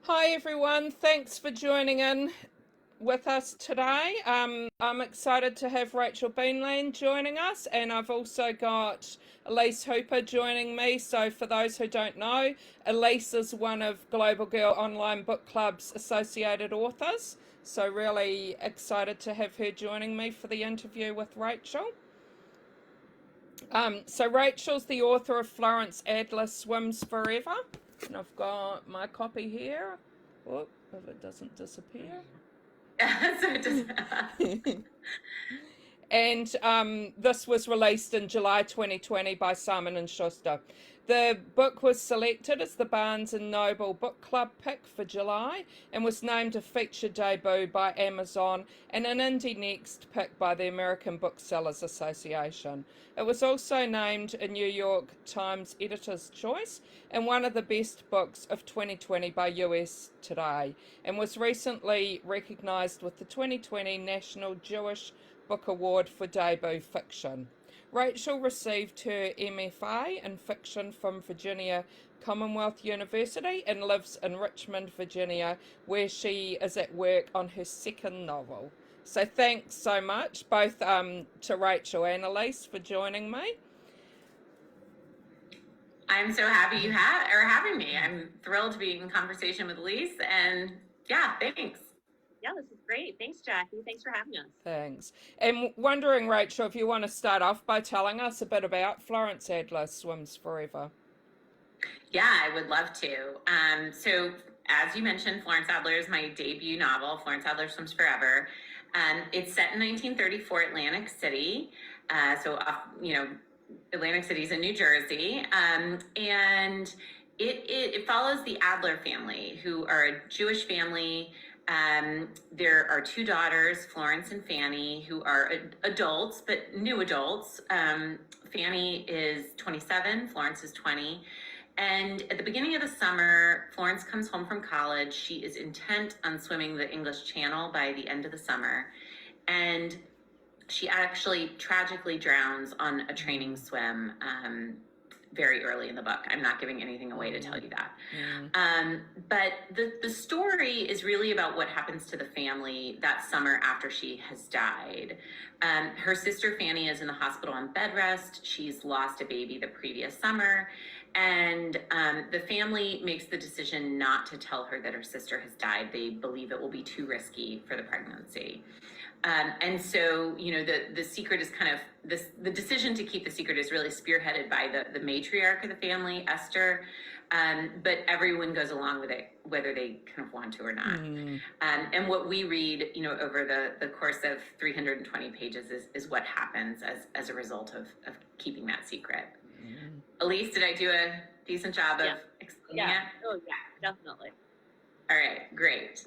Hi everyone, thanks for joining in with us today. I'm excited to have Rachel Beanland joining us, and I've also got Elise Hooper joining me. So for those who don't know, Elise is one of Global Girl Online Book Club's associated authors. So really excited to have her joining me for the interview with Rachel. So Rachel's the author of Florence Adler Swims Forever, and I've got my copy here. Whoop, if it doesn't disappear. So it does. And this was released in July 2020 by Simon and Schuster. The book was selected as the Barnes and Noble Book Club pick for July and was named a feature debut by Amazon and an Indie Next pick by the American Booksellers Association. It was also named a New York Times Editor's Choice and one of the best books of 2020 by US Today, and was recently recognized with the 2020 National Jewish Book Award for Debut Fiction. Rachel received her MFA in fiction from Virginia Commonwealth University and lives in Richmond, Virginia, where she is at work on her second novel. So thanks so much, both to Rachel and Elise, for joining me. I'm so happy you are having me. I'm thrilled to be in conversation with Elise, and yeah, thanks. Yeah, this is great. Thanks, Jackie. Thanks for having us. Thanks. And wondering, Rachel, if you want to start off by telling us a bit about Florence Adler Swims Forever. Yeah, I would love to. So as you mentioned, Florence Adler is my debut novel, Florence Adler Swims Forever. It's set in 1934 Atlantic City. Atlantic City's in New Jersey. And it follows the Adler family, who are a Jewish family. There are two daughters, Florence and Fanny, who are adults, but new adults. Fanny is 27, Florence is 20. And at the beginning of the summer, Florence comes home from college. She is intent on swimming the English Channel by the end of the summer. And she actually tragically drowns on a training swim very early in the book. I'm not giving anything away to tell you that. But the story is really about what happens to the family that summer after she has died. Her sister Fanny is in the hospital on bed rest. She's lost a baby the previous summer. And the family makes the decision not to tell her that her sister has died. They believe it will be too risky for the pregnancy. And so, the secret is kind of the decision to keep the secret is really spearheaded by the matriarch of the family, Esther. But everyone goes along with it, whether they kind of want to or not. And what we read, over the course of 320 pages is what happens as a result of keeping that secret. Elise, did I do a decent job of explaining it? Oh, yeah, definitely. All right, great.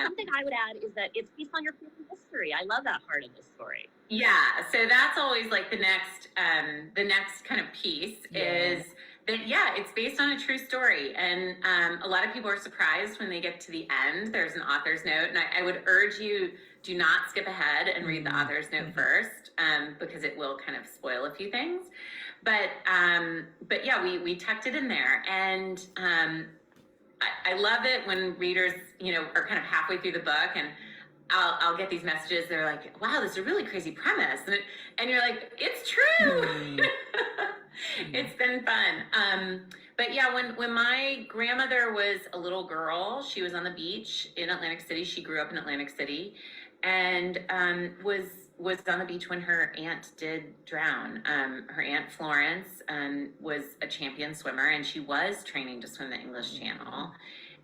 Something I would add is that it's based on your family history. I love that part of the story. Yeah, so that's always like the next kind of piece is that, it's based on a true story. And a lot of people are surprised when they get to the end. There's an author's note, and I would urge you, do not skip ahead and read the author's note first, because it will kind of spoil a few things. But yeah, we tucked it in there, and I love it when readers, are kind of halfway through the book, and I'll get these messages. They're like, "Wow, this is a really crazy premise," and you're like, "It's true." It's been fun. But yeah, when my grandmother was a little girl, she was on the beach in Atlantic City. She grew up in Atlantic City, and was on the beach when her aunt did drown. Her aunt Florence was a champion swimmer, and she was training to swim the English Channel.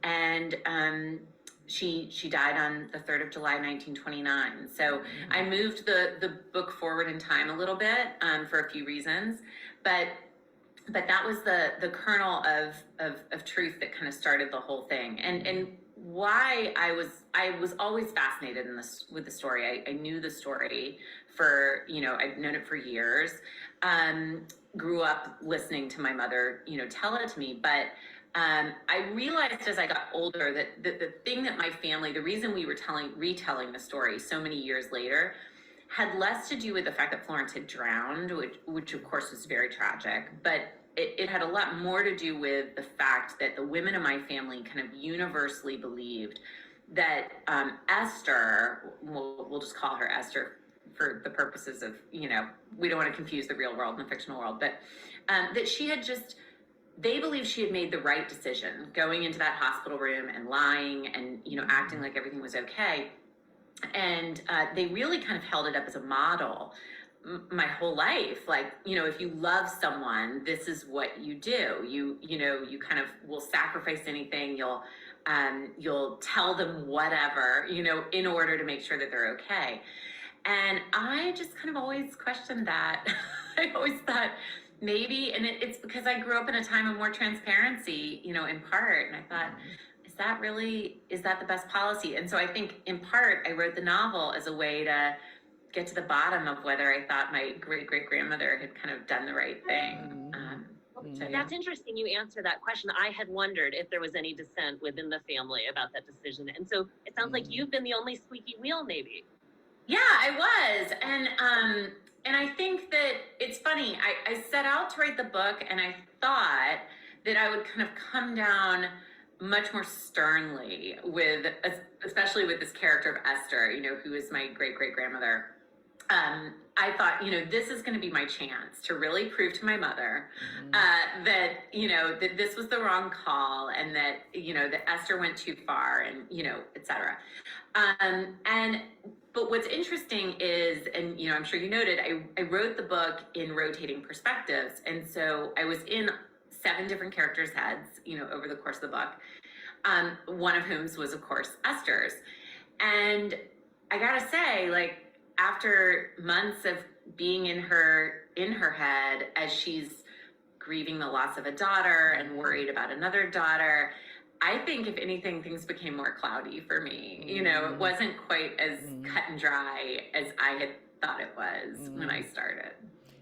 And she died on the 3rd of July, 1929. So I moved the book forward in time a little bit for a few reasons, but that was the kernel of truth that kind of started the whole thing. And why I was always fascinated with the story. I knew the story for, I'd known it for years. Grew up listening to my mother, tell it to me. But I realized as I got older that the thing that my family, the reason we were retelling the story so many years later, had less to do with the fact that Florence had drowned, which of course was very tragic, but it had a lot more to do with the fact that the women in my family kind of universally believed that Esther, we'll just call her Esther for the purposes of, we don't want to confuse the real world and the fictional world, but that she had just, they believed she had made the right decision going into that hospital room and lying and, acting like everything was okay. And they really kind of held it up as a model my whole life. Like, if you love someone, this is what you do. You kind of will sacrifice anything. You'll tell them whatever, in order to make sure that they're okay. And I just kind of always questioned that. I always thought maybe, and it's because I grew up in a time of more transparency, in part. And I thought, is that the best policy? And so I think in part, I wrote the novel as a way to get to the bottom of whether I thought my great-great-grandmother had kind of done the right thing. So, That's interesting you answer that question. I had wondered if there was any dissent within the family about that decision. And so it sounds like you've been the only squeaky wheel, maybe. Yeah, I was. And I think that it's funny. I set out to write the book, and I thought that I would kind of come down much more sternly especially with this character of Esther, who is my great-great-grandmother. I thought, this is going to be my chance to really prove to my mother that, that this was the wrong call, and that, that Esther went too far, and, et cetera. But what's interesting is, and, I'm sure you noted, I wrote the book in rotating perspectives. And so I was in 7 different characters' heads, over the course of the book. One of whom was, of course, Esther's. And I gotta say, like, after months of being in her head as she's grieving the loss of a daughter and worried about another daughter, I think if anything, things became more cloudy for me. It wasn't quite as cut and dry as I had thought it was when I started.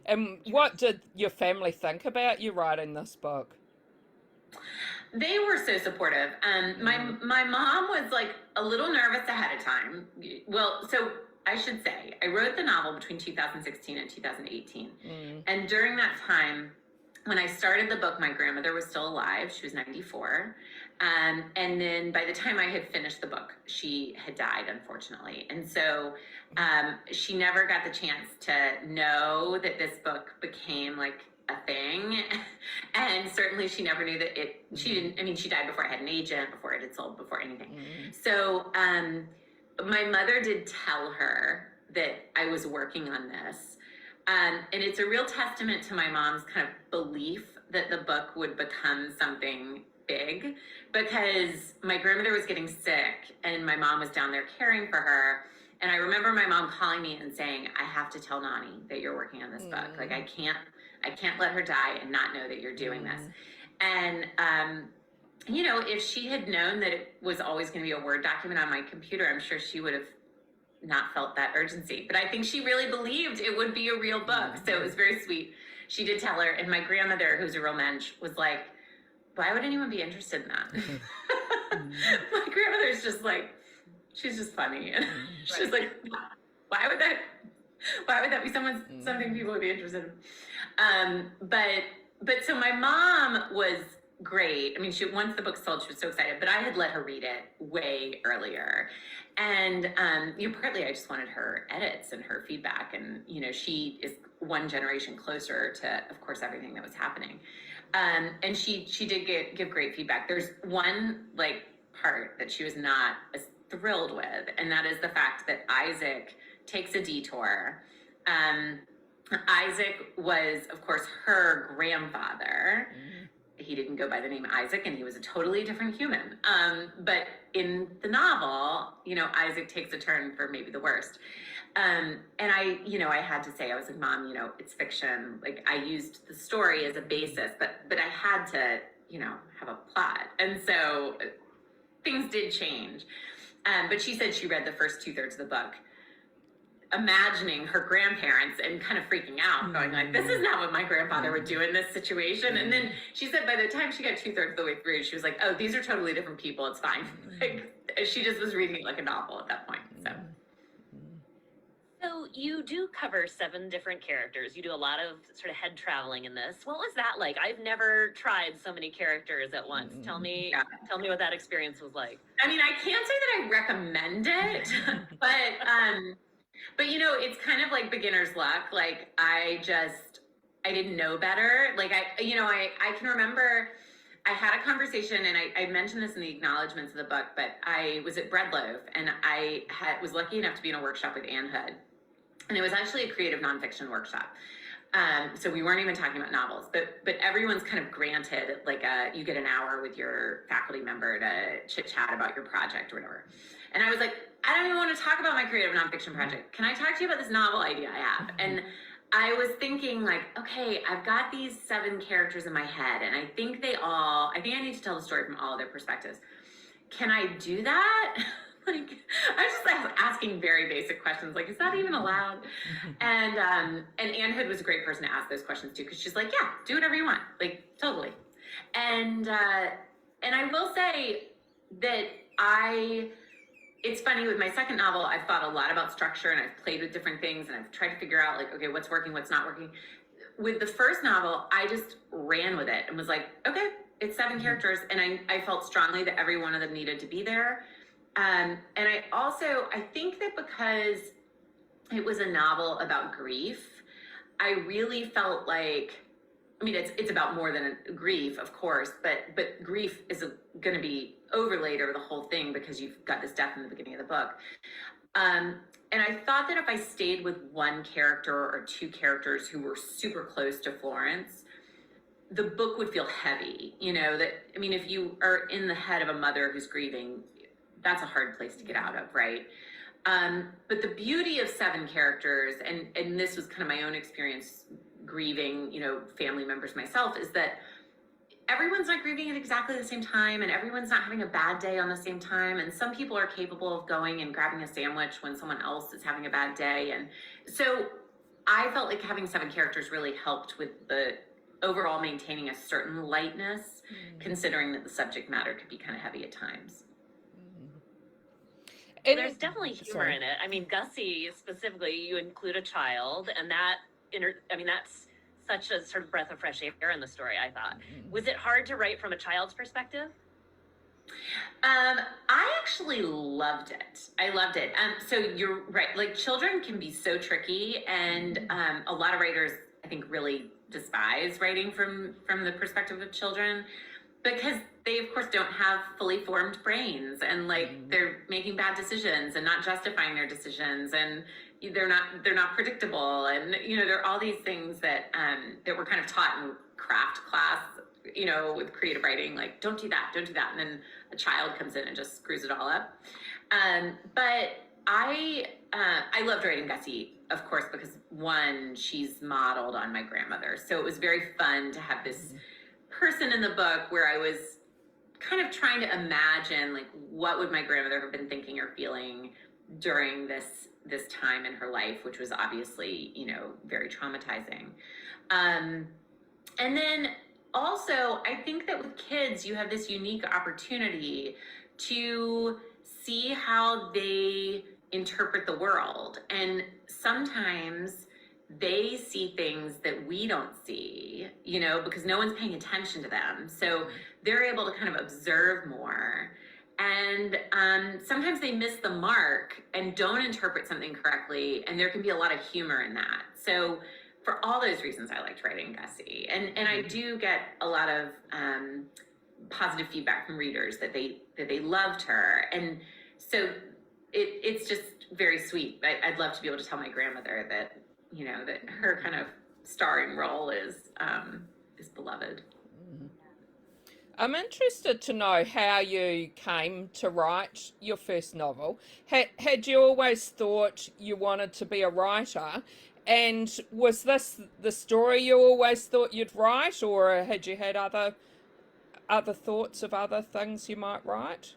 And what did your family think about you writing this book? They were so supportive. My mom was like a little nervous ahead of time. Well, so I should say, I wrote the novel between 2016 and 2018. And during that time, when I started the book, my grandmother was still alive. She was 94. And then by the time I had finished the book, she had died, unfortunately. And so she never got the chance to know that this book became like a thing. And certainly she never knew that she died before I had an agent, before it had sold, before anything. So my mother did tell her that I was working on this. And it's a real testament to my mom's kind of belief that the book would become something big, because my grandmother was getting sick and my mom was down there caring for her. And I remember my mom calling me and saying, I have to tell Nani that you're working on this book. Like, I can't let her die and not know that you're doing this. And, if she had known that it was always going to be a Word document on my computer, I'm sure she would have not felt that urgency. But I think she really believed it would be a real book. So it was very sweet. She did tell her. And my grandmother, who's a real mensch, was like, why would anyone be interested in that? My grandmother's just like, she's just funny. And she's like, why would that be something people would be interested in? But so my mom was great. I mean, once the book sold, she was so excited, but I had let her read it way earlier. And, partly I just wanted her edits and her feedback. And, she is one generation closer to, of course, everything that was happening. And she did give great feedback. There's one part that she was not as thrilled with, and that is the fact that Isaac takes a detour. Isaac was, of course, her grandfather. He didn't go by the name Isaac, and he was a totally different human. But in the novel, Isaac takes a turn for maybe the worst. And I had to say, I was like, Mom, it's fiction. Like, I used the story as a basis, but I had to, have a plot. And so things did change. But she said she read the first 2/3 of the book, imagining her grandparents and kind of freaking out, going like, this is not what my grandfather would do in this situation. And then she said by the time she got 2/3 of the way through, she was like, oh, these are totally different people. It's fine. Like, she just was reading it like a novel at that point. So. So you do cover 7 different characters. You do a lot of sort of head traveling in this. What was that like? I've never tried so many characters at once. Tell me what that experience was like. I mean, I can't say that I recommend it, but you know, it's kind of like beginner's luck. Like I didn't know better. Like I can remember I had a conversation, and I mentioned this in the acknowledgments of the book, but I was at Breadloaf, and was lucky enough to be in a workshop with Ann Hood. And it was actually a creative nonfiction workshop. So we weren't even talking about novels, but everyone's kind of granted, like you get an hour with your faculty member to chit chat about your project or whatever. And I was like, I don't even want to talk about my creative nonfiction project. Can I talk to you about this novel idea I have? And I was thinking like, okay, I've got these 7 characters in my head, and I think I need to tell the story from all of their perspectives. Can I do that? Like, I was just asking very basic questions, like, is that even allowed? And Ann Hood was a great person to ask those questions to, because she's like, yeah, do whatever you want, like, totally. And I will say that it's funny, with my second novel, I've thought a lot about structure, and I've played with different things, and I've tried to figure out, like, okay, what's working, what's not working. With the first novel, I just ran with it and was like, okay, it's 7 characters, and I felt strongly that every one of them needed to be there. And I think that because it was a novel about grief, I really felt like, I mean, it's about more than grief, of course, but grief is going to be overlaid over the whole thing, because you've got this death in the beginning of the book. And I thought that if I stayed with one character or 2 characters who were super close to Florence, the book would feel heavy. You know, I mean, if you are in the head of a mother who's grieving, that's a hard place to get out of, right? But the beauty of 7 characters, and this was kind of my own experience grieving, family members myself, is that everyone's not grieving at exactly the same time, and everyone's not having a bad day on the same time. And some people are capable of going and grabbing a sandwich when someone else is having a bad day. And so I felt like having 7 characters really helped with the overall maintaining a certain lightness, considering that the subject matter could be kind of heavy at times. And there's definitely humor in it. I mean, Gussie specifically, you include a child, and that's such a sort of breath of fresh air in the story, I thought. Was it hard to write from a child's perspective? I actually loved it. I loved it. So you're right. Like, children can be so tricky, and a lot of writers, I think, really despise writing from the perspective of children, because they, of course, don't have fully formed brains, and like they're making bad decisions and not justifying their decisions, and they're not predictable, and there are all these things that we're kind of taught in craft class, with creative writing, like don't do that, and then a child comes in and just screws it all up. But I loved writing Gussie, of course, because one, she's modeled on my grandmother, so it was very fun to have this person in the book where I was kind of trying to imagine, like, what would my grandmother have been thinking or feeling during this time in her life, which was obviously, very traumatizing. And then also, I think that with kids, you have this unique opportunity to see how they interpret the world. And sometimes they see things that we don't see, because no one's paying attention to them. So they're able to kind of observe more. And sometimes they miss the mark and don't interpret something correctly. And there can be a lot of humor in that. So for all those reasons, I liked writing Gussie. And I do get a lot of positive feedback from readers that they loved her. And so it's just very sweet. I'd love to be able to tell my grandmother that, that her kind of starring role is beloved. I'm interested to know how you came to write your first novel. Had you always thought you wanted to be a writer? And was this the story you always thought you'd write, or had you had other thoughts of other things you might write?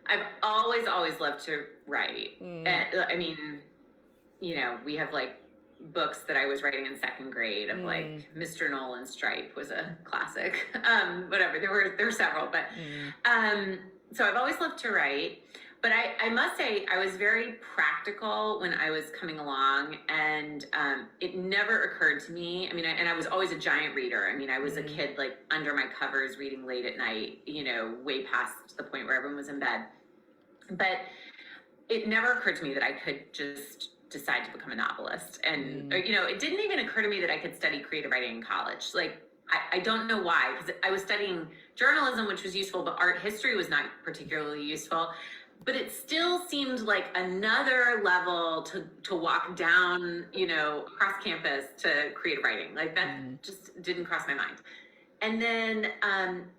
I've always loved to write. I mean, we have like books that I was writing in 2nd grade of like Mr. Nolan's Stripe was a classic. Whatever, there were several, but so I've always loved to write. but I must say I was very practical when I was coming along, and it never occurred to me. I mean, and I was always a giant reader. I mean, I was a kid like under my covers reading late at night, you know, way past the point where everyone was in bed. But it never occurred to me that I could just decide to become a novelist. And, or, you know, it didn't even occur to me that I could study creative writing in college. Like, I don't know why, because I was studying journalism, which was useful, but art history was not particularly useful. But it still seemed like another level to walk down, you know, across campus to creative writing. Like that just didn't cross my mind. And then,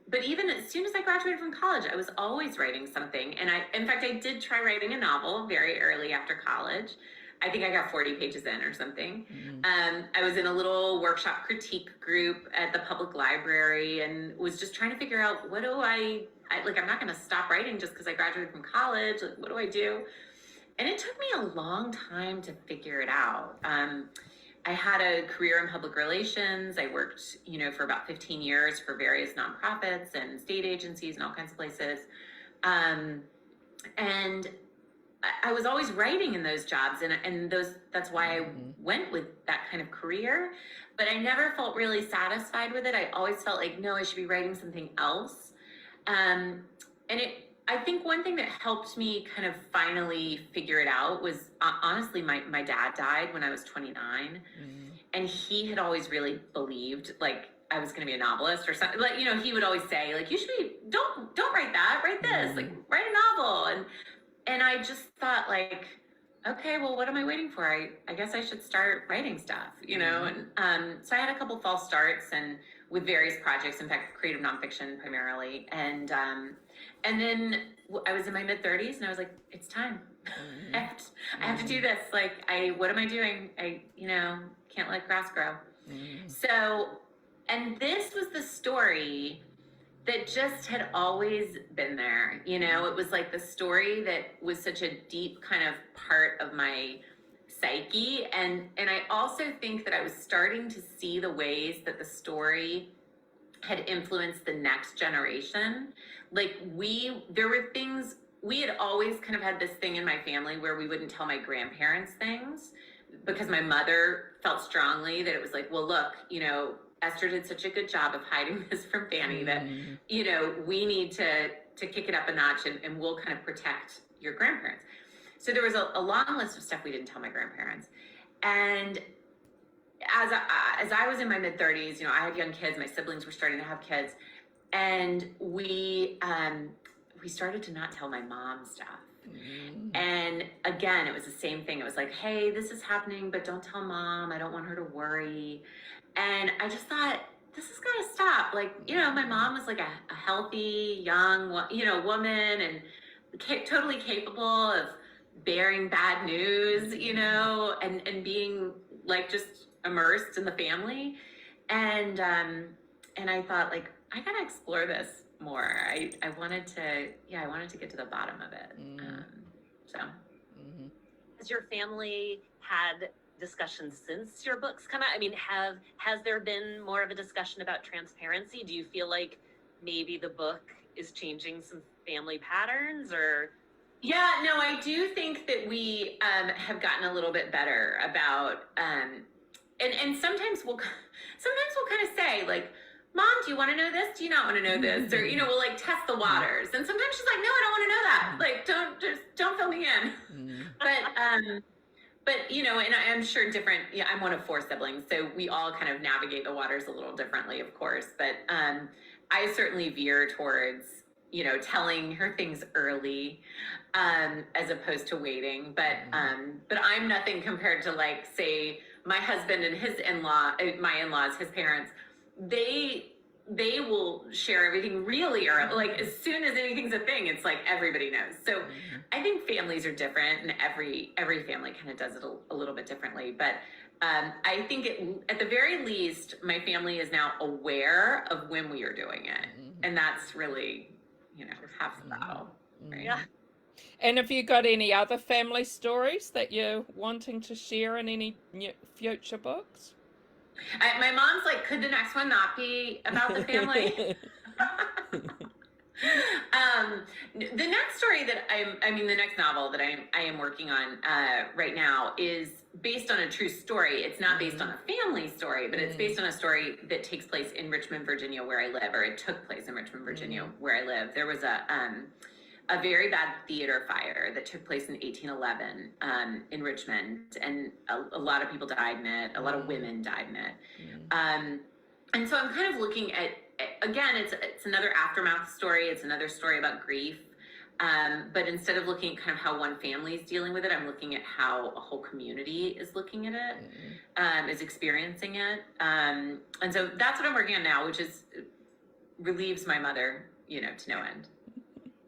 but even as soon as I graduated from college, I was always writing something. And in fact, I did try writing a novel very early after college. I think I got 40 pages in or something. I was in a little workshop critique group at the public library and was just trying to figure out, what do I like, I'm not going to stop writing just because I graduated from college. Like, what do I do? And it took me a long time to figure it out. I had a career in public relations. I worked, you know, for about 15 years for various nonprofits and state agencies and all kinds of places. And I was always writing in those jobs, and that's why I went with that kind of career. But I never felt really satisfied with it. I always felt like, no, I should be writing something else. And I think one thing that helped me kind of finally figure it out was honestly, my dad died when I was 29, and he had always really believed like I was going to be a novelist or something. Like, you know, he would always say like, you should be, don't write that, write this, like write a novel. And I just thought like, okay, well, what am I waiting for? I guess I should start writing stuff, you know? And so I had a couple false starts and with various projects, in fact, creative nonfiction primarily. And then I was in my mid 30s and I was like, it's time. I have to do this. Like, what am I doing? You know, can't let grass grow. So, and this was the story that just had always been there. You know, it was like the story that was such a deep kind of part of my psyche. And I also think that I was starting to see the ways that the story had influenced the next generation. Like there were things, we had always kind of had this thing in my family where we wouldn't tell my grandparents things because my mother felt strongly that it was like, well, look, you know, Esther did such a good job of hiding this from Fanny that, you know, we need to kick it up a notch and we'll kind of protect your grandparents. So there was a long list of stuff we didn't tell my grandparents. And as I was in my mid 30s, you know, I had young kids, my siblings were starting to have kids, and we started to not tell my mom stuff. And again, it was the same thing. It was like, hey, this is happening, but don't tell mom. I don't want her to worry. And I just thought, this has got to stop. Like, you know, my mom was like a healthy, young, you know, woman and totally capable of bearing bad news, you know, and being like just immersed in the family. And I thought like, I got to explore this more. I wanted to get to the bottom of it. Has your family had discussions since your books come out? I mean, has there been more of a discussion about transparency? Do you feel like maybe the book is changing some family patterns or? Yeah, no, I do think that we have gotten a little bit better about, and sometimes we'll kind of say like, Mom, do you want to know this? Do you not want to know this? Or, you know, we'll like test the waters. And sometimes she's like, no, I don't want to know that. Like, don't fill me in. But, you know, and I'm sure I'm one of 4 siblings, so we all kind of navigate the waters a little differently, of course. But I certainly veer towards, you know, telling her things early as opposed to waiting. But I'm nothing compared to like, say, my husband and his my in-laws, his parents, they will share everything really early. Like as soon as anything's a thing, it's like everybody knows. So I think families are different, and every family kind of does it a little bit differently. But I think at the very least, my family is now aware of when we are doing it, and that's really, you know, half the battle, right? Yeah. And have you got any other family stories that you're wanting to share in any future books? My mom's like, could the next one not be about the family? The next story that the next novel that I am working on right now is based on a true story. It's not based on a family story, but it's based on a story that takes place in Richmond, Virginia, where I live, or it took place in Richmond, Virginia, where I live. There was a very bad theater fire that took place in 1811 in Richmond, and a lot of people died in it. A lot of women died in it. And so I'm kind of looking at, again, it's another aftermath story. It's another story about grief. But instead of looking at kind of how one family is dealing with it, I'm looking at how a whole community is looking at it, is experiencing it. And so that's what I'm working on now, which is relieves my mother, to no end.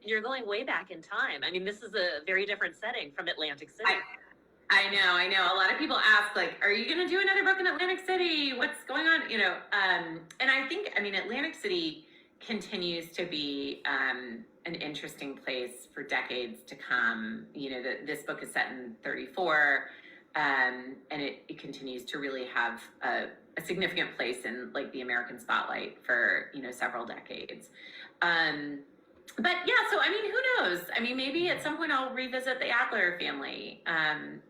You're going way back in time. I mean, this is a very different setting from Atlantic City. I know. A lot of people ask, like, are you going to do another book in Atlantic City? What's going on? And I think, Atlantic City continues to be an interesting place for decades to come. This book is set in 34, and it continues to really have a significant place in, like, the American spotlight for, several decades. But yeah, so who knows? Maybe at some point I'll revisit the Adler family.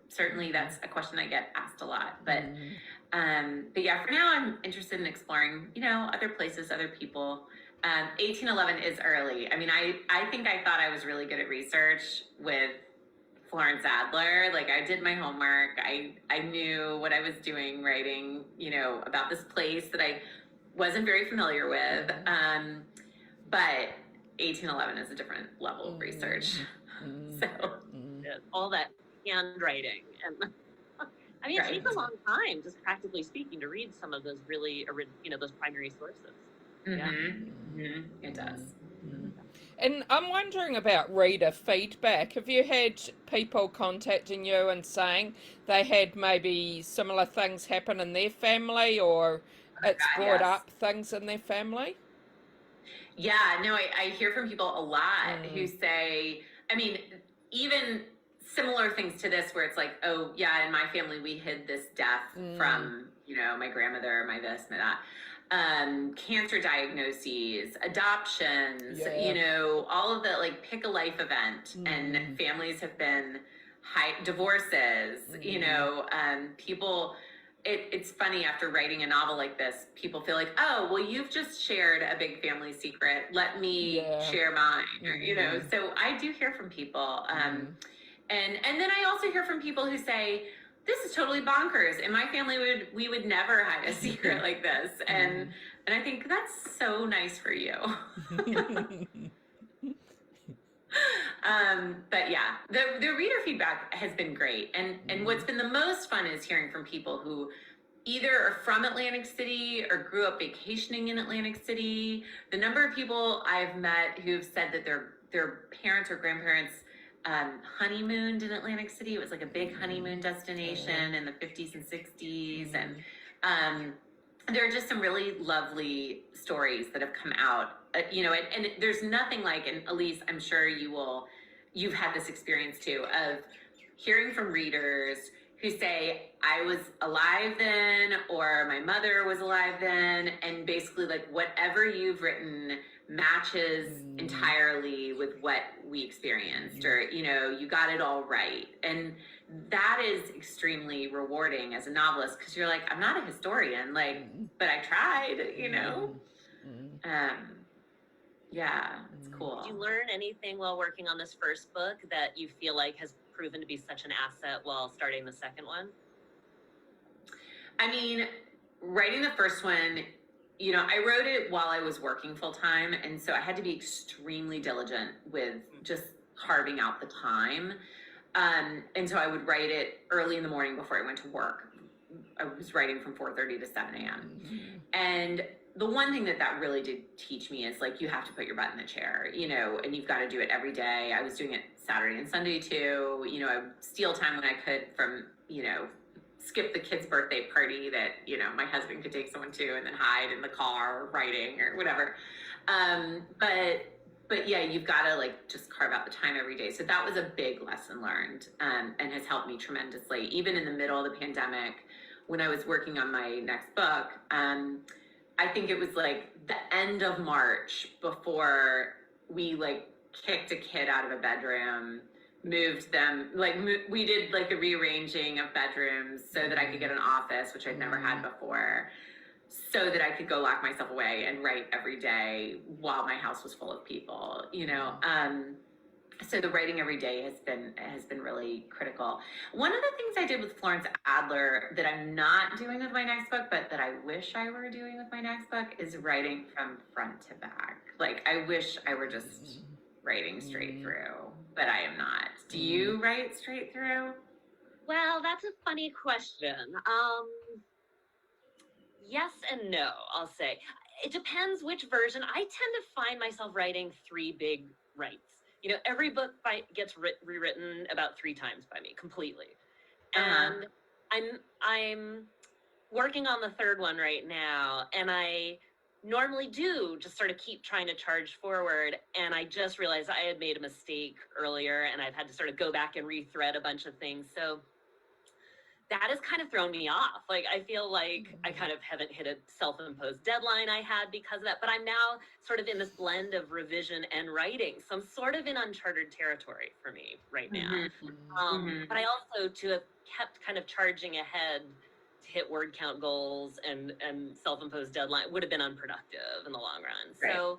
Certainly that's a question I get asked a lot. But yeah, for now I'm interested in exploring, other places, other people. 1811 is early. I think I thought I was really good at research with Florence Adler. Like, I did my homework. I knew what I was doing, writing, about this place that I wasn't very familiar with. But 1811 is a different level of research. So all that handwriting, and it takes a long time, just practically speaking, to read some of those really, those primary sources. It does. And I'm wondering about reader feedback. Have you had people contacting you and saying they had maybe similar things happen in their family, or it's brought up things in their family? Yeah, no, I hear from people a lot who say, even similar things to this, where it's like, oh yeah, in my family we hid this death from, my grandmother, my this, my that. Cancer diagnoses, adoptions, all of the, like, pick a life event, and families have been divorces, people. It's funny, after writing a novel like this, people feel like, oh, well, you've just shared a big family secret. Let me share mine, So I do hear from people. And then I also hear from people who say, this is totally bonkers. In my family, we would never hide a secret like this. And I think that's so nice for you. But yeah, the reader feedback has been great. And what's been the most fun is hearing from people who either are from Atlantic City or grew up vacationing in Atlantic City. The number of people I've met who've said that their parents or grandparents honeymooned in Atlantic City. It was like a big honeymoon destination in the 50s and 60s. And there are just some really lovely stories that have come out. And there's nothing like, and Elise, I'm sure you've had this experience too, of hearing from readers who say, I was alive then, or my mother was alive then, and basically, like, whatever you've written matches entirely with what we experienced, or, you got it all right. And that is extremely rewarding as a novelist, because you're like, I'm not a historian, like, but I tried, Yeah, it's cool. Did you learn anything while working on this first book that you feel like has proven to be such an asset while starting the second one? Writing the first one, I wrote it while I was working full time. And so I had to be extremely diligent with just carving out the time. And so I would write it early in the morning before I went to work. I was writing from 4:30 to 7 a.m. And the one thing that really did teach me is, like, you have to put your butt in the chair, and you've got to do it every day. I was doing it Saturday and Sunday too. I would steal time when I could from, skip the kid's birthday party that, my husband could take someone to, and then hide in the car writing or whatever. But yeah, you've got to, like, just carve out the time every day. So that was a big lesson learned, and has helped me tremendously. Even in the middle of the pandemic, when I was working on my next book, I think it was like the end of March before we, like, kicked a kid out of a bedroom, moved them, like we did like the rearranging of bedrooms so that I could get an office, which I'd never had before, so that I could go lock myself away and write every day while my house was full of people, you know. So the writing every day has been really critical. One of the things I did with Florence Adler that I'm not doing with my next book, but that I wish I were doing with my next book, is writing from front to back. Like, I wish I were just writing straight through, but I am not. Do you write straight through? Well, that's a funny question. Yes and no, I'll say. It depends which version. I tend to find myself writing 3 big writes. You know, every book gets rewritten about 3 times by me completely. And I'm working on the 3rd one right now, and I normally do just sort of keep trying to charge forward, and I just realized I had made a mistake earlier, and I've had to sort of go back and rethread a bunch of things. So that has kind of thrown me off. Like, I feel like I kind of haven't hit a self-imposed deadline I had because of that, but I'm now sort of in this blend of revision and writing. So I'm sort of in uncharted territory for me right now. But I also, to have kept kind of charging ahead to hit word count goals and self-imposed deadline would have been unproductive in the long run. Right. So,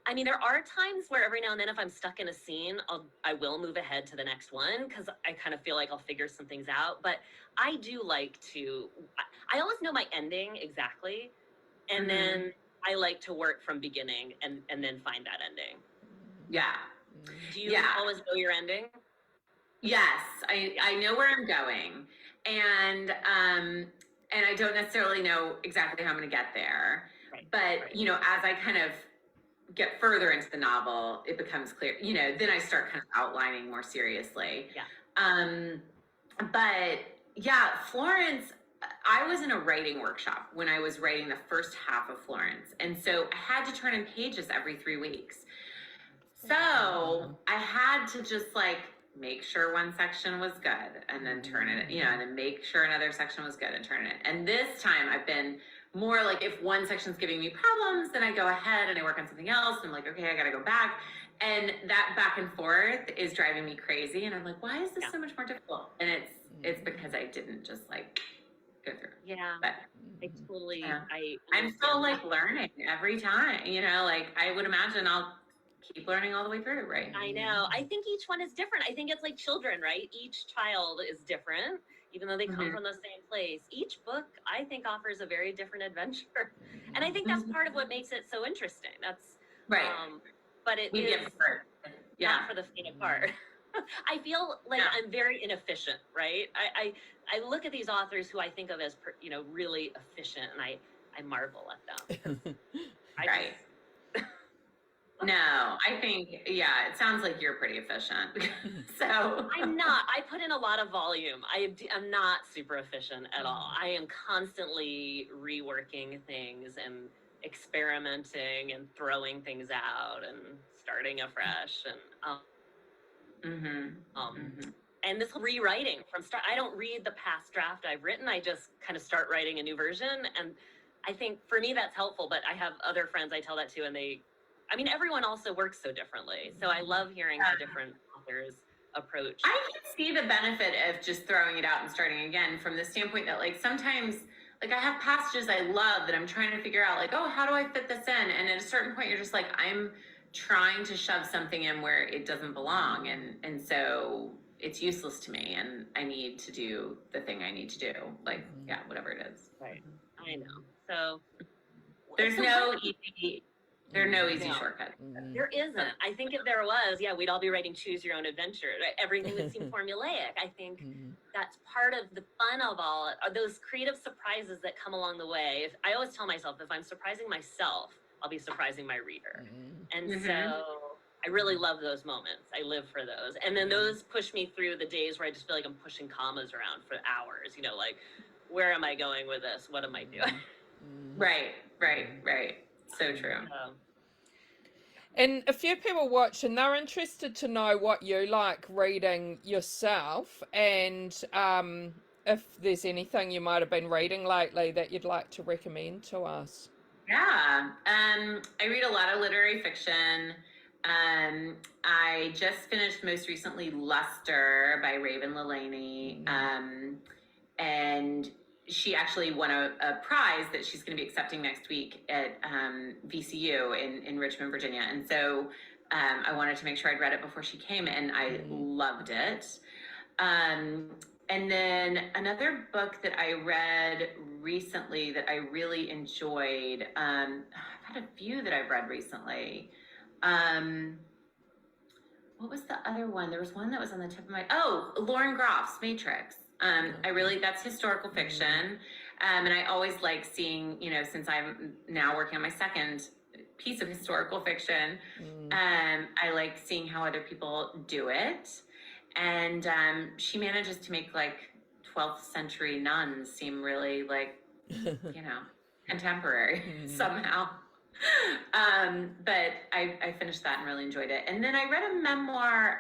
I mean, there are times where every now and then, if I'm stuck in a scene, I will move ahead to the next one because I kind of feel like I'll figure some things out. But I do like to, I always know my ending exactly. And then I like to work from beginning and then find that ending. Yeah. Do you always know your ending? Yes, I know where I'm going. And I don't necessarily know exactly how I'm going to get there. Right. But, you know, as I kind of get further into the novel, it becomes clear, you know, then I start kind of outlining more seriously. Yeah. But yeah, Florence, I was in a writing workshop when I was writing the first half of Florence. And so I had to turn in pages every 3 weeks. So I had to just like make sure one section was good and then turn it, you know, and then make sure another section was good and turn it. And this time I've been more like, if one section's giving me problems, then I go ahead and I work on something else. And I'm like, okay, I gotta go back. And that back and forth is driving me crazy. And I'm like, why is this so much more difficult? And it's because I didn't just like go through. Yeah, but I totally, I'm still like learning every time, you know, like I would imagine I'll keep learning all the way through, right? I know. I think each one is different. I think it's like children, right? Each child is different, even though they come from the same place. Each book, I think, offers a very different adventure. And I think that's part of what makes it so interesting. That's right. But it is not for the faint of heart. I feel like I'm very inefficient, right? I look at these authors who I think of as, you know, really efficient, and I marvel at them. Right. No, I think, it sounds like you're pretty efficient. So I'm not. I put in a lot of volume. I'm not super efficient at all. I am constantly reworking things and experimenting and throwing things out and starting afresh. And and this rewriting from start. I don't read the past draft I've written. I just kind of start writing a new version. And I think for me that's helpful. But I have other friends I tell that to, and I mean, everyone also works so differently. So I love hearing how different authors approach. I can see the benefit of just throwing it out and starting again from the standpoint that like sometimes like I have passages I love that I'm trying to figure out like, oh, how do I fit this in? And at a certain point you're just like, I'm trying to shove something in where it doesn't belong. And so it's useless to me and I need to do the thing I need to do. Like, whatever it is. Right. I know. So there are no easy shortcuts. There isn't. I think if there was, we'd all be writing choose your own adventure. Everything would seem formulaic. I think that's part of the fun of all, are those creative surprises that come along the way. I always tell myself, if I'm surprising myself, I'll be surprising my reader. And so I really love those moments. I live for those. And then those push me through the days where I just feel like I'm pushing commas around for hours, you know, like, where am I going with this? What am I doing? Right. So true. And a few people watch and they're interested to know what you like reading yourself, and if there's anything you might have been reading lately that you'd like to recommend to us. Yeah. I read a lot of literary fiction. I just finished most recently Luster by Raven Lelaney. And she actually won a prize that she's going to be accepting next week at VCU in Richmond, Virginia. And so I wanted to make sure I'd read it before she came, and I loved it. And then another book that I read recently that I really enjoyed, I've had a few that I've read recently. What was the other one? There was one that was on the tip of my, Lauren Groff's Matrix. That's historical fiction. And I always like seeing, since I'm now working on my second piece of historical fiction, I like seeing how other people do it. And she manages to make like 12th century nuns seem really like, contemporary somehow. But I finished that and really enjoyed it. And then I read a memoir,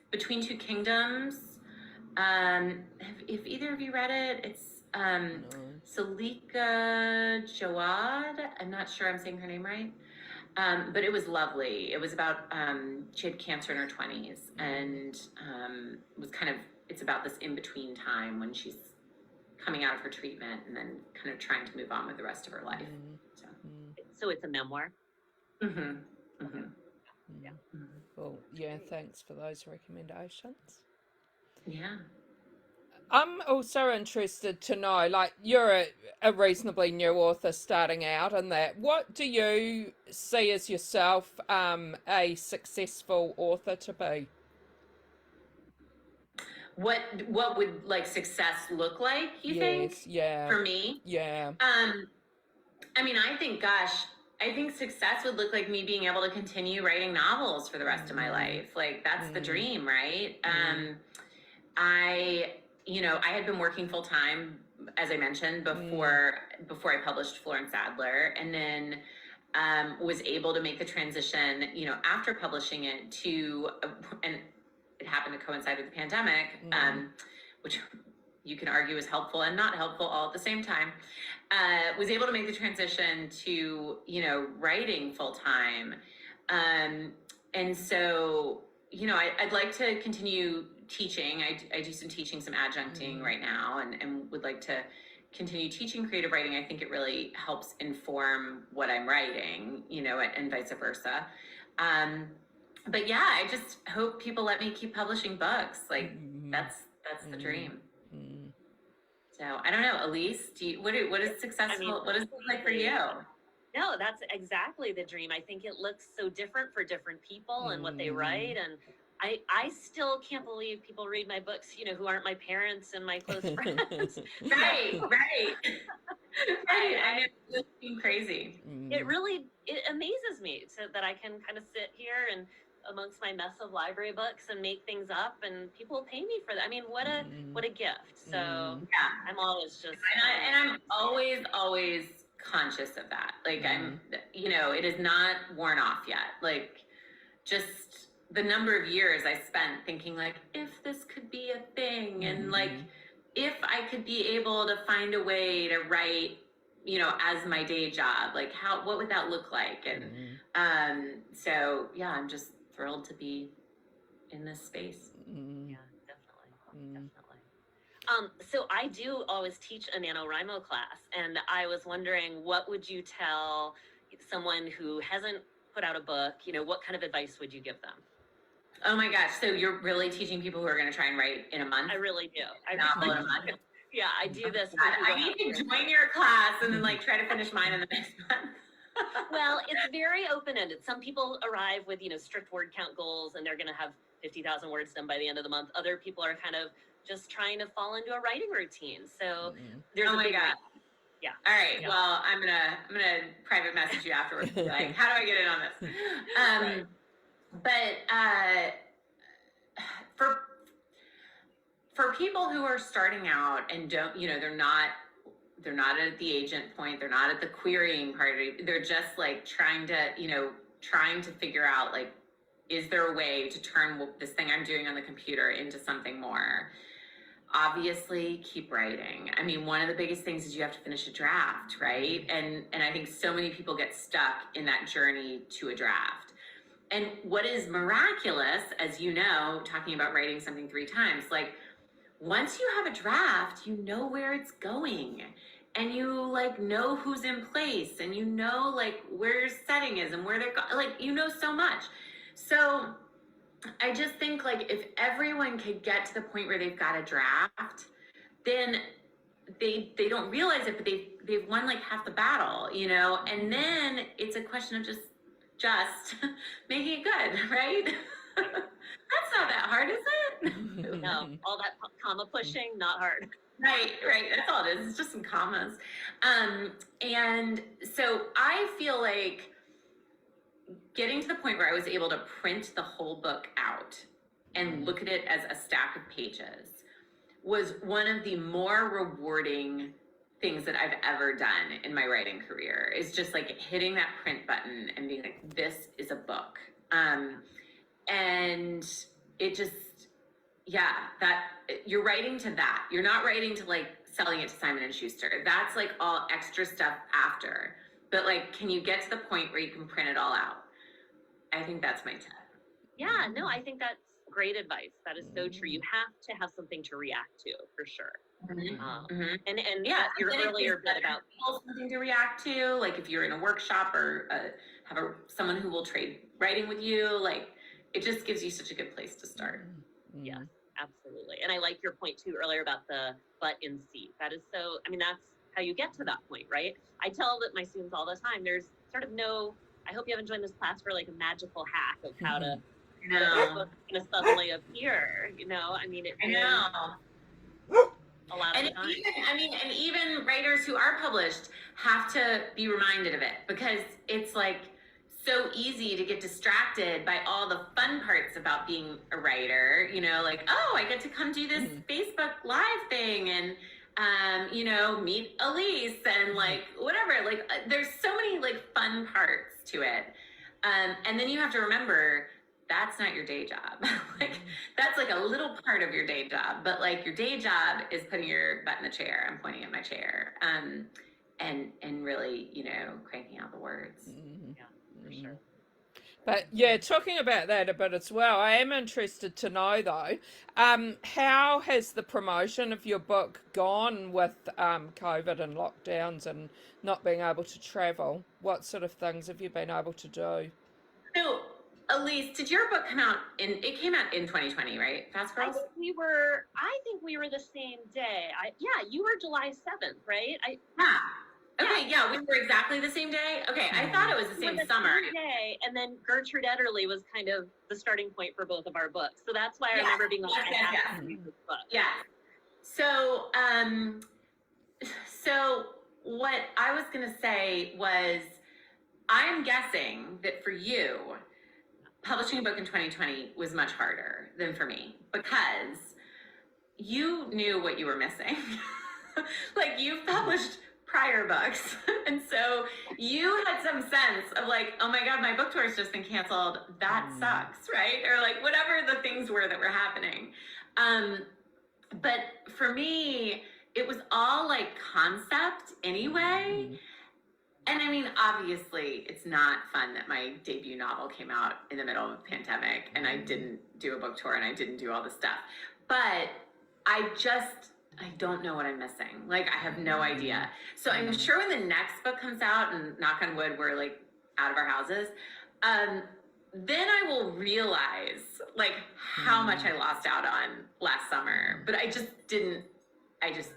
Between Two Kingdoms. If either of you read it, it's Salika Jawad. I'm not sure I'm saying her name right. But it was lovely. It was about, she had cancer in her 20s, and it's about this in-between time when she's coming out of her treatment and then kind of trying to move on with the rest of her life. So it's a memoir? Yeah. Well, yeah, thanks for those recommendations. Yeah. I'm also interested to know, like, you're a reasonably new author starting out, and that, what do you see as yourself a successful author to be? What would like success look like, you think? Yeah. For me? Yeah. I think success would look like me being able to continue writing novels for the rest of my life. Like, that's the dream, right? I had been working full time, as I mentioned, before I published Florence Adler, and then was able to make the transition, after publishing it and it happened to coincide with the pandemic, which you can argue is helpful and not helpful all at the same time. Was able to make the transition to, writing full time. And so, I'd like to continue teaching. I do some teaching, some adjuncting right now, and would like to continue teaching creative writing. I think it really helps inform what I'm writing, and vice versa. But yeah, I just hope people let me keep publishing books. Like, that's the dream. So I don't know, Elise, what is successful? What does it look like for you? No, that's exactly the dream. I think it looks so different for different people and what they write. And I still can't believe people read my books, who aren't my parents and my close friends. Right. I know, it's crazy. It amazes me that I can kind of sit here and amongst my mess of library books and make things up, and people pay me for that. I mean, what a gift. So yeah, I'm always just and I'm always conscious of that. Like I'm, it is not worn off yet. Like, just the number of years I spent thinking, like, if this could be a thing, and like, if I could be able to find a way to write, as my day job, like what would that look like? And so yeah, I'm just thrilled to be in this space. Yeah, definitely. So I do always teach a NaNoWriMo class, and I was wondering, what would you tell someone who hasn't put out a book? What kind of advice would you give them? Oh my gosh, so you're really teaching people who are going to try and write in a month? I really do. In a month? Yeah, I do this. I need to join your class and then try to finish mine in the next month. Well, it's very open-ended. Some people arrive with, strict word count goals, and they're going to have 50,000 words done by the end of the month. Other people are kind of just trying to fall into a writing routine. So there's oh my God. Yeah. All right. Yeah. Well, I'm gonna private message you afterwards. Like, how do I get in on this? But for people who are starting out and don't, they're not at the agent point, they're not at the querying part, they're just like trying to figure out, like, is there a way to turn this thing I'm doing on the computer into something more? obviously keep writing. I mean, one of the biggest things is you have to finish a draft, right? And I think so many people get stuck in that journey to a draft. And what is miraculous, as you know, talking about writing something 3 times, like once you have a draft, you know where it's going, and you like know who's in place, and you know like where your setting is and where they're like, you know, so much. So I just think like if everyone could get to the point where they've got a draft, then they don't realize it, but they've won like half the battle, you know. And then it's a question of just making it good, right? That's not that hard, is it? No, all that comma pushing, not hard. Right. That's all it is. It's just some commas. And so I feel like getting to the point where I was able to print the whole book out and look at it as a stack of pages was one of the more rewarding things that I've ever done in my writing career, is just like hitting that print button and being like, this is a book. And it just, yeah, that you're writing to that. You're not writing to like selling it to Simon and Schuster. That's like all extra stuff after. But like, can you get to the point where you can print it all out? I think that's my tip. Yeah, no, I think that's great advice. That is so true. You have to have something to react to, for sure. And yeah, your earlier bit about something to react to, like if you're in a workshop or have someone who will trade writing with you, like it just gives you such a good place to start. Yeah, absolutely. And I like your point too earlier about the butt in seat. That is so, I mean, that's how you get to that point, right? I tell that my students all the time, there's sort of no, I hope you haven't joined this class for like a magical hack of how to, you know, book going to suddenly appear, you know, I mean, I know. A lot of time. And even writers who are published have to be reminded of it, because it's like so easy to get distracted by all the fun parts about being a writer, you know, like, oh, I get to come do this Facebook Live thing and, you know, meet Elise and like, whatever, like there's so many like fun parts to it. And then you have to remember that's not your day job. Like that's like a little part of your day job, but like your day job is putting your butt in the chair. I'm pointing at my chair, and really, you know, cranking out the words. Yeah, for sure. But yeah, talking about that a bit as well, I am interested to know though, how has the promotion of your book gone with COVID and lockdowns and not being able to travel? What sort of things have you been able to do? So, Elise, did your book come out it came out in 2020, right? Fast Girls? I think we were the same day. Yeah, you were July 7th, right? Okay, yeah, we were exactly the same day. Okay, I thought it was the same summer. Same day, and then Gertrude Ederle was kind of the starting point for both of our books. So that's why I remember being like, I have to read this book. Yeah. So, so what I was gonna say was, I'm guessing that for you, publishing a book in 2020 was much harder than for me, because you knew what you were missing. Like you've published prior books, and so you had some sense of like, oh my god, my book tour has just been canceled, that sucks, right? Or like whatever the things were that were happening. But for me, it was all like concept anyway. And I mean, obviously it's not fun that my debut novel came out in the middle of a pandemic and I didn't do a book tour and I didn't do all this stuff, but I don't know what I'm missing. Like, I have no idea. So I'm sure when the next book comes out, and knock on wood, we're like out of our houses, then I will realize like how much I lost out on last summer. But I just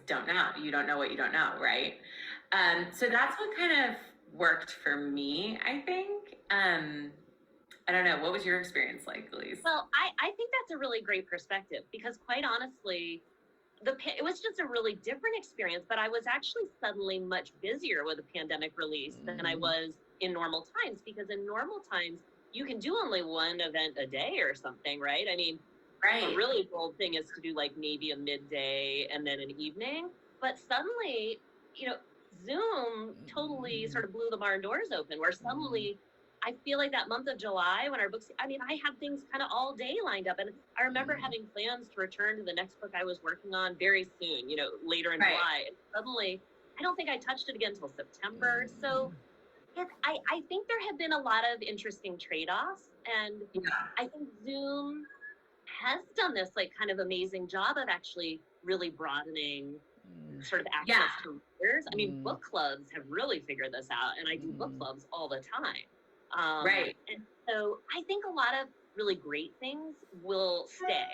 don't know. You don't know what you don't know, right? So that's what kind of worked for me, I think. I don't know. What was your experience like, Elise? Well, I think that's a really great perspective, because quite honestly, it was just a really different experience, but I was actually suddenly much busier with a pandemic release than I was in normal times, because in normal times, you can do only one event a day or something, right? I mean, a really bold thing is to do like maybe a midday and then an evening, but suddenly, you know, Zoom totally sort of blew the barn doors open, where suddenly I feel like that month of July when our books, I mean, I had things kind of all day lined up. And I remember having plans to return to the next book I was working on very soon, you know, later in July. And suddenly, I don't think I touched it again until September. So I think there have been a lot of interesting trade-offs. And I think Zoom has done this like kind of amazing job of actually really broadening sort of access to readers. I mean, book clubs have really figured this out, and I do book clubs all the time. And so I think a lot of really great things will stay,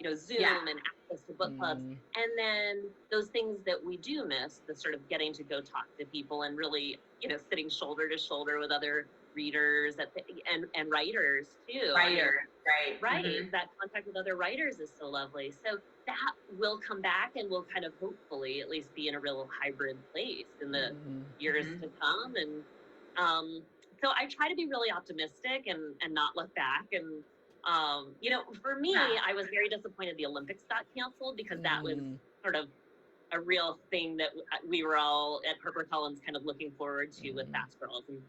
you know, Zoom and access to book clubs. And then those things that we do miss, the sort of getting to go talk to people and really, you know, sitting shoulder to shoulder with other readers and writers too. That contact with other writers is so lovely. So that will come back and will kind of hopefully at least be in a real hybrid place in the years to come. And so I try to be really optimistic and not look back. And you know, for me, I was very disappointed the Olympics got canceled because that was sort of a real thing that we were all at HarperCollins kind of looking forward to with Fast Girls. And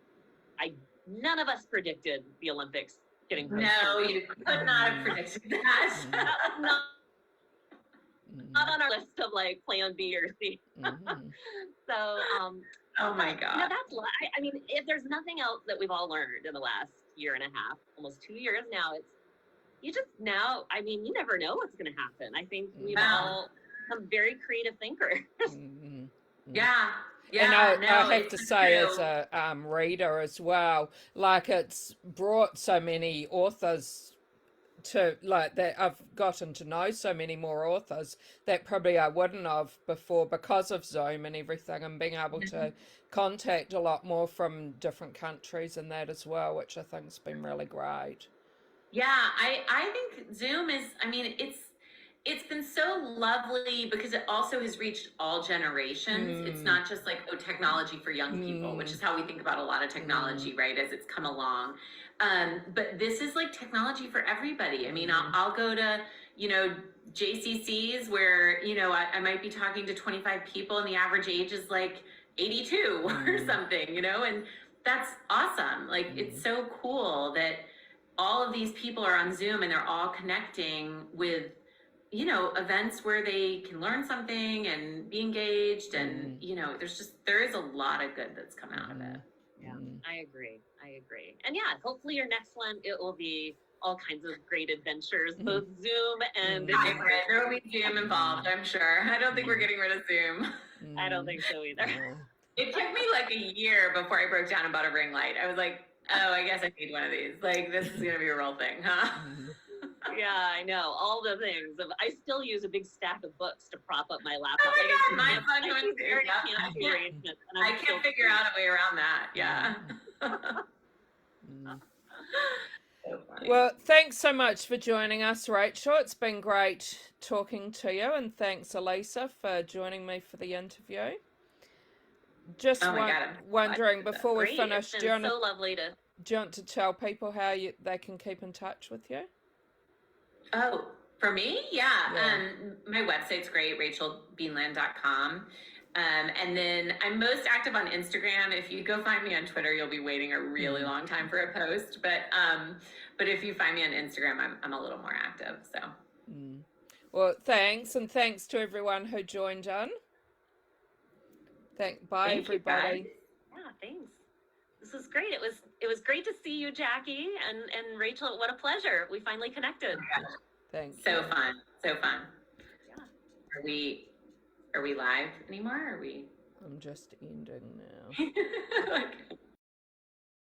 none of us predicted the Olympics getting postponed. No, you could not have predicted that. That was not on our list of like plan B or C. So, oh my God. You know, I mean, if there's nothing else that we've all learned in the last year and a half, almost 2 years now, I mean, you never know what's going to happen. I think we've all become very creative thinkers. And I have to say, as a reader as well, like it's brought so many authors to like that. I've gotten to know so many more authors that probably I wouldn't have before because of Zoom and everything, and being able to contact a lot more from different countries and that as well, which I think has been really great. Yeah, I think Zoom is, I mean, it's been so lovely because it also has reached all generations. It's not just like, oh, technology for young people, which is how we think about a lot of technology, right, as it's come along. But this is like technology for everybody. I mean, I'll go to, you know, JCCs where, you know, I might be talking to 25 people and the average age is like 82 or something, you know, and that's awesome. Like, it's so cool that all of these people are on Zoom and they're all connecting with, you know, events where they can learn something and be engaged. And, you know, there is a lot of good that's come out of it. Yeah, I agree. And yeah, hopefully your next one, it will be all kinds of great adventures, both Zoom and hybrid. There will be Zoom involved, I'm sure. I don't think we're getting rid of Zoom. I don't think so either. It took me like a year before I broke down and bought a ring light. I was like, oh, I guess I need one of these. Like, this is going to be a real thing, huh? Yeah, I know. All the things. I still use a big stack of books to prop up my laptop. Oh my God, mine's on I can't figure out a way around that. Yeah. So well, thanks so much for joining us, Rachel. It's been great talking to you. And thanks, Elise, for joining me for the interview. Just wondering, before we finish, do you want to tell people how they can keep in touch with you? Oh, for me? Yeah. My website's great, rachelbeanland.com. And then I'm most active on Instagram. If you go find me on Twitter, you'll be waiting a really long time for a post. But if you find me on Instagram, I'm a little more active. So. Well, thanks, and thanks to everyone who joined in. Bye, everybody. Yeah, thanks. This was great. It was great to see you, Jackie, and Rachel. What a pleasure. We finally connected. Thanks. So fun. Yeah. Are we live anymore? Or are we? I'm just ending now. Okay.